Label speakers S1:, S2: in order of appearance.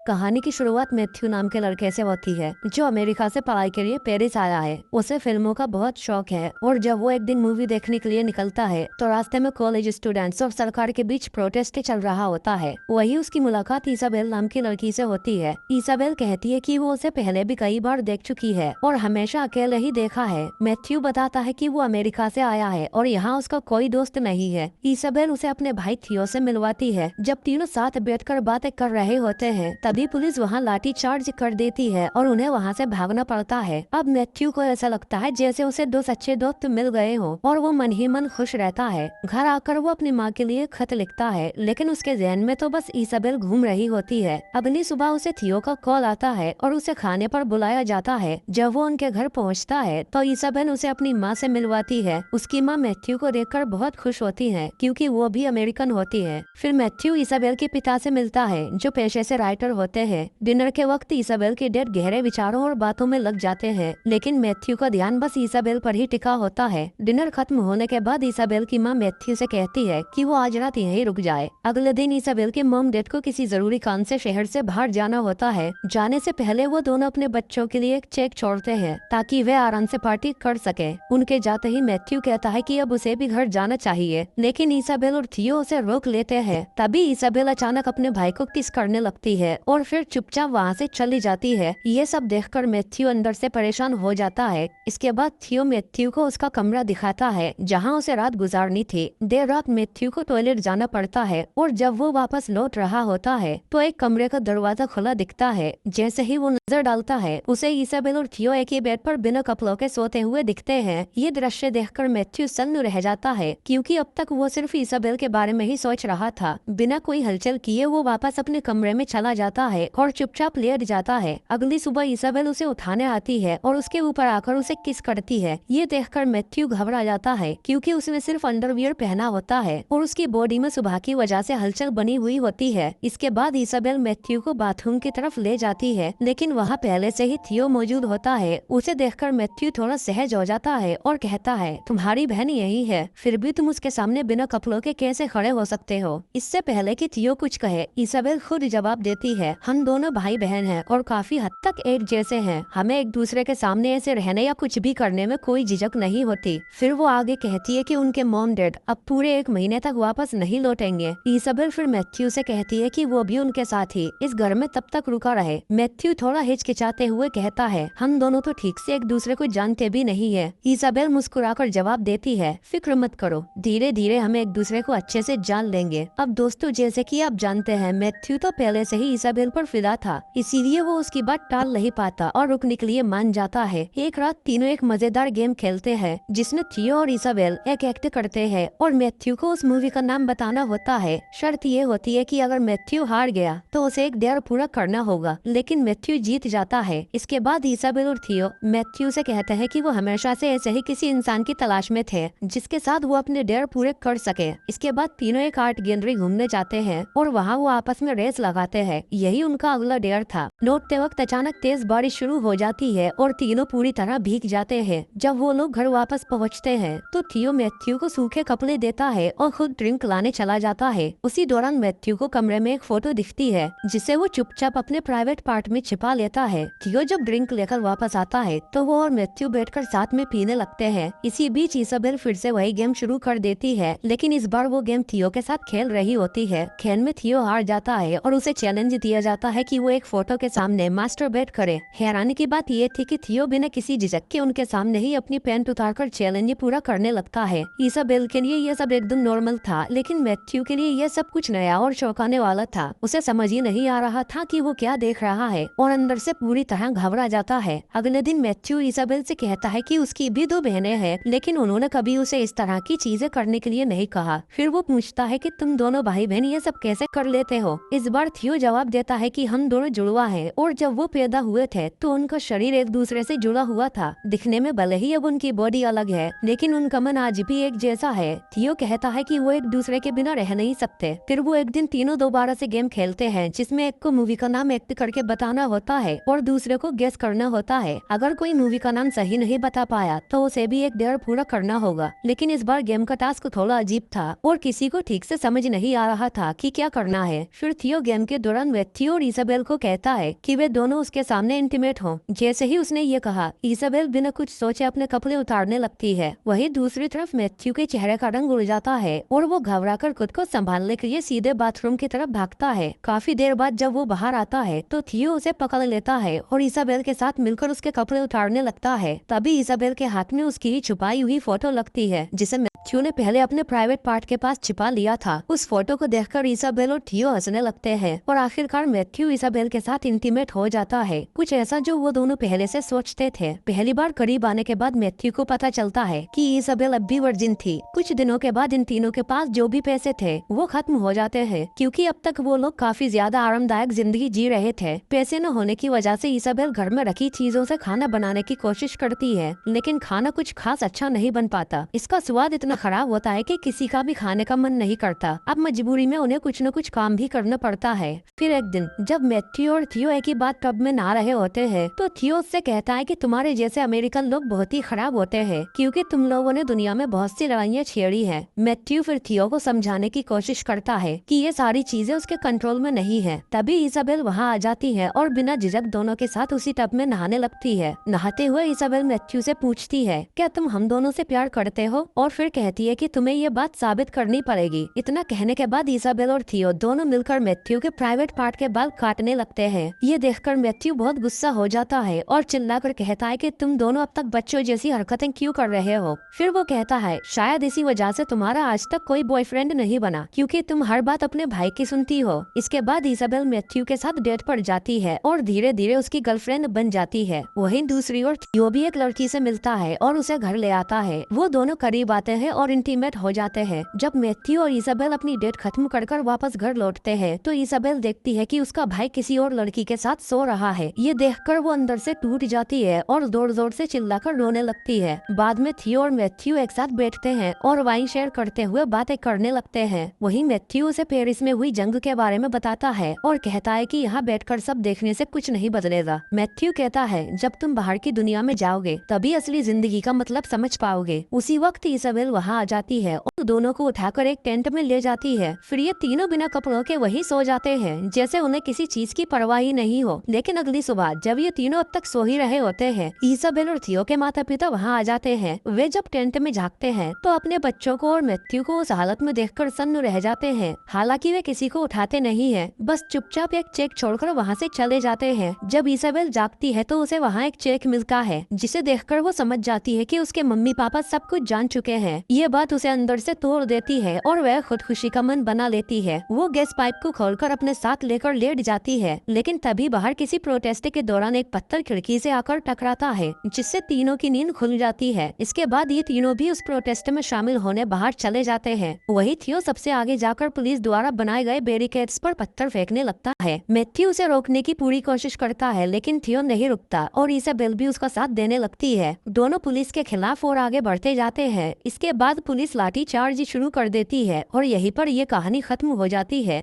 S1: कहानी की शुरुआत मैथ्यू नाम के लड़के से होती है जो अमेरिका से पढ़ाई के लिए पेरिस आया है। उसे फिल्मों का बहुत शौक है और जब वो एक दिन मूवी देखने के लिए निकलता है तो रास्ते में कॉलेज स्टूडेंट्स और सरकार के बीच प्रोटेस्ट चल रहा होता है। वही उसकी मुलाकात इसाबेल नाम की लड़की से होती है। इसाबेल कहती है कि वो उसे पहले भी कई बार देख चुकी है और हमेशा अकेले ही देखा है। मैथ्यू बताता है कि वो अमेरिका से आया है और यहाँ उसका कोई दोस्त नहीं है। इसाबेल उसे अपने भाई थियो से मिलवाती है। जब तीनों साथ बैठकर बातें कर रहे होते हैं तभी पुलिस वहाँ लाठी चार्ज कर देती है और उन्हें वहाँ से भागना पड़ता है। अब मैथ्यू को ऐसा लगता है जैसे उसे दो सच्चे दोस्त मिल गए हो और वो मन ही मन खुश रहता है। घर आकर वो अपनी माँ के लिए खत लिखता है लेकिन उसके ज़हन में तो बस इसाबेल घूम रही होती है। अगली सुबह उसे थियो का कॉल आता है और उसे खाने पर बुलाया जाता है। जब वो उनके घर पहुँचता है तो इसाबेल उसे अपनी माँ से मिलवाती है। उसकी माँ मैथ्यू को देखकर बहुत खुश होती है क्योंकि वो भी अमेरिकन होती है। फिर मैथ्यू इसाबेल के पिता से मिलता है जो पेशे से राइटर होते हैं। डिनर के वक्त इसाबेल के डैड गहरे विचारों और बातों में लग जाते हैं लेकिन मैथ्यू का ध्यान बस इसाबेल पर ही टिका होता है। डिनर खत्म होने के बाद इसाबेल की माँ मैथ्यू से कहती है कि वो आज रात यहीं रुक जाए। अगले दिन इसाबेल के मॉम डैड को किसी जरूरी काम से शहर से बाहर जाना होता है। जाने से पहले वो दोनों अपने बच्चों के लिए एक चेक छोड़ते हैं ताकि वे आराम से पार्टी कर सके। उनके जाते ही मैथ्यू कहता है कि अब उसे भी घर जाना चाहिए लेकिन इसाबेल और थियो उसे रोक लेते हैं। तभी इसाबेल अचानक अपने भाई को किस करने लगती है और फिर चुपचाप वहाँ से चली जाती है। ये सब देखकर मैथ्यू अंदर से परेशान हो जाता है। इसके बाद थियो मैथ्यू को उसका कमरा दिखाता है जहाँ उसे रात गुजारनी थी। देर रात मैथ्यू को टॉयलेट जाना पड़ता है और जब वो वापस लौट रहा होता है तो एक कमरे का दरवाजा खुला दिखता है। जैसे ही वो नजर डालता है उसे इसाबेल और थियो एक ही बेड पर बिना कपड़ों के सोते हुए दिखते हैं। ये दृश्य देखकर मैथ्यू सन्न रह जाता है क्योंकि अब तक वो सिर्फ इसाबेल के बारे में ही सोच रहा था। बिना कोई हलचल किए वो वापस अपने कमरे में चला जाता है और चुपचाप लेट जाता है। अगली सुबह इसाबेल उसे उठाने आती है और उसके ऊपर आकर उसे किस करती है। ये देखकर मैथ्यू घबरा जाता है क्योंकि उसने सिर्फ अंडरवियर पहना होता है और उसकी बॉडी में सुबह की वजह से हलचल बनी हुई होती है। इसके बाद इसाबेल मैथ्यू को बाथरूम की तरफ ले जाती है लेकिन वहाँ पहले से ही थियो मौजूद होता है। उसे देखकर मैथ्यू थोड़ा सहज हो जाता है और कहता है तुम्हारी बहन यही है, फिर भी तुम उसके सामने बिना कपड़ों के कैसे खड़े हो सकते हो। इससे पहले कि थियो कुछ कहे इसाबेल खुद जवाब देती है हम दोनों भाई बहन हैं और काफी हद तक एक जैसे हैं। हमें एक दूसरे के सामने ऐसे रहने या कुछ भी करने में कोई झिझक नहीं होती। फिर वो आगे कहती है कि उनके मॉम डैड अब पूरे 1 महीने तक वापस नहीं लौटेंगे। इसाबेल फिर मैथ्यू से कहती है कि वो भी उनके साथ ही इस घर में तब तक रुका रहे। मैथ्यू थोड़ा हिचकिचाते हुए कहता है हम दोनों तो ठीक से एक दूसरे को जानते भी नहीं है। इसाबेल मुस्कुराकर जवाब देती है फिक्र मत करो, धीरे धीरे हम एक दूसरे को अच्छे से जान लेंगे। अब दोस्तों जैसे कि आप जानते हैं मैथ्यू तो पहले से ही इसाबेल पर फिदा था, इसीलिए वो उसकी बात टाल नहीं पाता और रुकने के लिए मान जाता है। एक रात तीनों एक मजेदार गेम खेलते हैं जिसमें थियो और इसाबेल एक एक्ट करते हैं और मैथ्यू को उस मूवी का नाम बताना होता है। शर्त ये होती है कि अगर मैथ्यू हार गया तो उसे एक डेयर पूरा करना होगा लेकिन मैथ्यू जीत जाता है। इसके बाद इसाबेल और थियो मैथ्यू से कहते हैं कि वो हमेशा से ऐसे ही किसी इंसान की तलाश में थे जिसके साथ वो अपने डेयर पूरे कर सके। इसके बाद तीनों एक आर्ट गैलरी घूमने जाते हैं और वहाँ वो आपस में रेस लगाते हैं। यही उनका अगला डेयर था। लौटते वक्त अचानक तेज बारिश शुरू हो जाती है और तीनों पूरी तरह भीग जाते हैं। जब वो लोग घर वापस पहुँचते हैं तो थियो मैथ्यू को सूखे कपड़े देता है और खुद ड्रिंक लाने चला जाता है। उसी दौरान मैथ्यू को कमरे में एक फोटो दिखती है जिसे वो चुपचाप अपने प्राइवेट पार्ट में छिपा लेता है। थियो जब ड्रिंक लेकर वापस आता है तो वो और मैथ्यू बैठकर साथ में पीने लगते हैं। इसी बीच इसाबेल फिर से वही गेम शुरू कर देती है लेकिन इस बार वो गेम थियो के साथ खेल रही होती है। खेल में थियो हार जाता है और उसे चैलेंज दिया जाता है कि वो एक फोटो के सामने मास्टरबेट करे। हैरानी की बात ये थी कि थियो बिना किसी झिझक के उनके सामने ही अपनी पैंट उतारकर चैलेंज पूरा करने लगता है। इसाबेल के लिए ये सब एकदम नॉर्मल था लेकिन मैथ्यू के लिए ये सब कुछ नया और चौंकाने वाला था। उसे समझ ही नहीं आ रहा था कि वो क्या देख रहा है और अंदर से पूरी तरह घबरा जाता है। अगले दिन मैथ्यू इसाबेल से कहता है कि उसकी भी 2 बहनें हैं लेकिन उन्होंने कभी उसे इस तरह की चीजें करने के लिए नहीं कहा। फिर वो पूछता है कि तुम दोनों भाई बहन ये सब कैसे कर लेते हो। इस बार थियो जवाब देता है कि हम दोनों जुड़वा हैं और जब वो पैदा हुए थे तो उनका शरीर एक दूसरे से जुड़ा हुआ था। दिखने में भले ही अब उनकी बॉडी अलग है लेकिन उनका मन आज भी एक जैसा है। थियो कहता है कि वो एक दूसरे के बिना रह नहीं सकते। फिर वो एक दिन तीनों दोबारा से गेम खेलते हैं जिसमें एक को मूवी का नाम एक्ट करके बताना होता है और दूसरे को गेस करना होता है। अगर कोई मूवी का नाम सही नहीं बता पाया तो उसे भी एक डेयर पूरा करना होगा। लेकिन इस बार गेम का टास्क थोड़ा अजीब था और किसी को ठीक से समझ नहीं आ रहा था कि क्या करना है। फिर थियो गेम के दौरान मैथ्यू और इसाबेल को कहता है कि वे दोनों उसके सामने इंटीमेट हों। जैसे ही उसने ये कहा, इसाबेल बिना कुछ सोचे अपने कपड़े उतारने लगती है। वहीं दूसरी तरफ मैथ्यू के चेहरे का रंग उड़ जाता है और वो घबराकर खुद को संभालने के लिए सीधे बाथरूम की तरफ भागता है। काफी देर बाद जब वो बाहर आता है तो थियो उसे पकड़ लेता है और इसाबेल के साथ मिलकर उसके कपड़े उतारने लगता है। तभी इसाबेल के हाथ में उसकी ही छुपाई हुई फोटो लगती है, जिसे मैथ्यू ने पहले अपने प्राइवेट पार्ट के पास छिपा लिया था। उस फोटो को देखकर इसाबेल और थियो हंसने लगते हैं और आखिरकार मैथ्यू इसाबेल के साथ इंटीमेट हो जाता है, कुछ ऐसा जो वो दोनों पहले से सोचते थे। पहली बार करीब आने के बाद मैथ्यू को पता चलता है कि इसाबेल अब भी वर्जिन थी। कुछ दिनों के बाद इन तीनों के पास जो भी पैसे थे वो खत्म हो जाते हैं, क्योंकि अब तक वो लोग काफी ज्यादा आरामदायक जिंदगी जी रहे थे। पैसे न होने की वजह से इसाबेल घर में रखी चीजों से खाना बनाने की कोशिश करती है, लेकिन खाना कुछ खास अच्छा नहीं बन पाता। इसका स्वाद इतना खराब होता है कि किसी का भी खाने का मन नहीं करता। अब मजबूरी में उन्हें कुछ न कुछ काम भी करना पड़ता है। फिर एक दिन जब मैथ्यू और थियो एक ही बात टब में नहा रहे होते हैं तो थियो उससे कहता है कि तुम्हारे जैसे अमेरिकन लोग बहुत ही खराब होते हैं, क्योंकि तुम लोगों ने दुनिया में बहुत सी लड़ाइयाँ छेड़ी है। मैथ्यू फिर थियो को समझाने की कोशिश करता है कि ये सारी चीजें उसके कंट्रोल में नहीं है। तभी इसाबेल वहाँ आ जाती है और बिना झिझक दोनों के साथ उसी टब में नहाने लगती है। नहाते हुए इसाबेल मैथ्यू से पूछती है, क्या तुम हम दोनों से प्यार करते हो? और फिर कहती है कि तुम्हें ये बात साबित करनी पड़ेगी। इतना कहने के बाद इसाबेल और थियो दोनों मिलकर मैथ्यू के प्राइवेट पार्ट के बाल काटने लगते हैं। ये देखकर मैथ्यू बहुत गुस्सा हो जाता है और चिल्लाकर कहता है कि तुम दोनों अब तक बच्चों जैसी हरकतें क्यों कर रहे हो? फिर वो कहता है, शायद इसी वजह से तुम्हारा आज तक कोई बॉयफ्रेंड नहीं बना, क्योंकि तुम हर बात अपने भाई की सुनती हो। इसके बाद इसाबेल मैथ्यू के साथ डेट पर जाती है और धीरे धीरे उसकी गर्लफ्रेंड बन जाती है। वहीं दूसरी ओर थियो भी एक लड़की से मिलता है और उसे घर ले आता है। वो दोनों करीब आते हैं और इंटीमेट हो जाते हैं। जब मैथ्यू और इसाबेल अपनी डेट खत्म कर वापस घर लौटते हैं तो इसाबेल देखती है कि उसका भाई किसी और लड़की के साथ सो रहा है। ये देखकर वो अंदर से टूट जाती है और जोर जोर से चिल्लाकर रोने लगती है। बाद में थियो और मैथ्यू एक साथ बैठते हैं और वाइन शेयर करते हुए बातें करने लगते हैं। वहीं मैथ्यू उसे पेरिस में हुई जंग के बारे में बताता है और कहता है कि यहाँ बैठकर सब देखने से कुछ नहीं बदलेगा। मैथ्यू कहता है, जब तुम बाहर की दुनिया में जाओगे तभी असली जिंदगी का मतलब समझ पाओगे। उसी वक्त इसाबेल वहाँ आ जाती है और दोनों को उठाकर एक टेंट में ले जाती है। फिर ये तीनों बिना कपड़ों के वहीं सो जाते हैं, जैसे उन्हें किसी चीज की परवाह ही नहीं हो। लेकिन अगली सुबह जब ये तीनों अब तक सो ही रहे होते हैं, इसाबेल और थियो के माता पिता वहाँ आ जाते हैं। वे जब टेंट में झांकते हैं तो अपने बच्चों को और मैथ्यू को उस हालत में देखकर सन्न रह जाते हैं। हालांकि वे किसी को उठाते नहीं है, बस चुपचाप एक चेक छोड़कर वहाँ से चले जाते हैं। जब इसाबेल जागती है तो उसे वहाँ एक चेक मिलता है, जिसे देखकर वो समझ जाती है कि उसके मम्मी पापा सब कुछ जान चुके हैं। ये बात उसे अंदर से तोड़ देती है और वह खुदकुशी का मन बना लेती है। वो गैस पाइप को खोलकर अपने साथ लेकर लेट जाती है, लेकिन तभी बाहर किसी प्रोटेस्ट के दौरान एक पत्थर खिड़की से आकर टकराता है, जिससे तीनों की नींद खुल जाती है। इसके बाद ये तीनों भी उस प्रोटेस्ट में शामिल होने बाहर चले जाते हैं। वही थियो सबसे आगे जाकर पुलिस द्वारा बनाए गए बैरिकेड्स पर पत्थर फेंकने लगता है। मैथ्यू उसे रोकने की पूरी कोशिश करता है, लेकिन थियो नहीं रुकता और इसाबेल भी उसका साथ देने लगती है। दोनों पुलिस के खिलाफ और आगे बढ़ते जाते हैं। इसके बाद पुलिस लाठी चार्ज शुरू कर देती है और यहीं पर यह कहानी खत्म हो जाती है।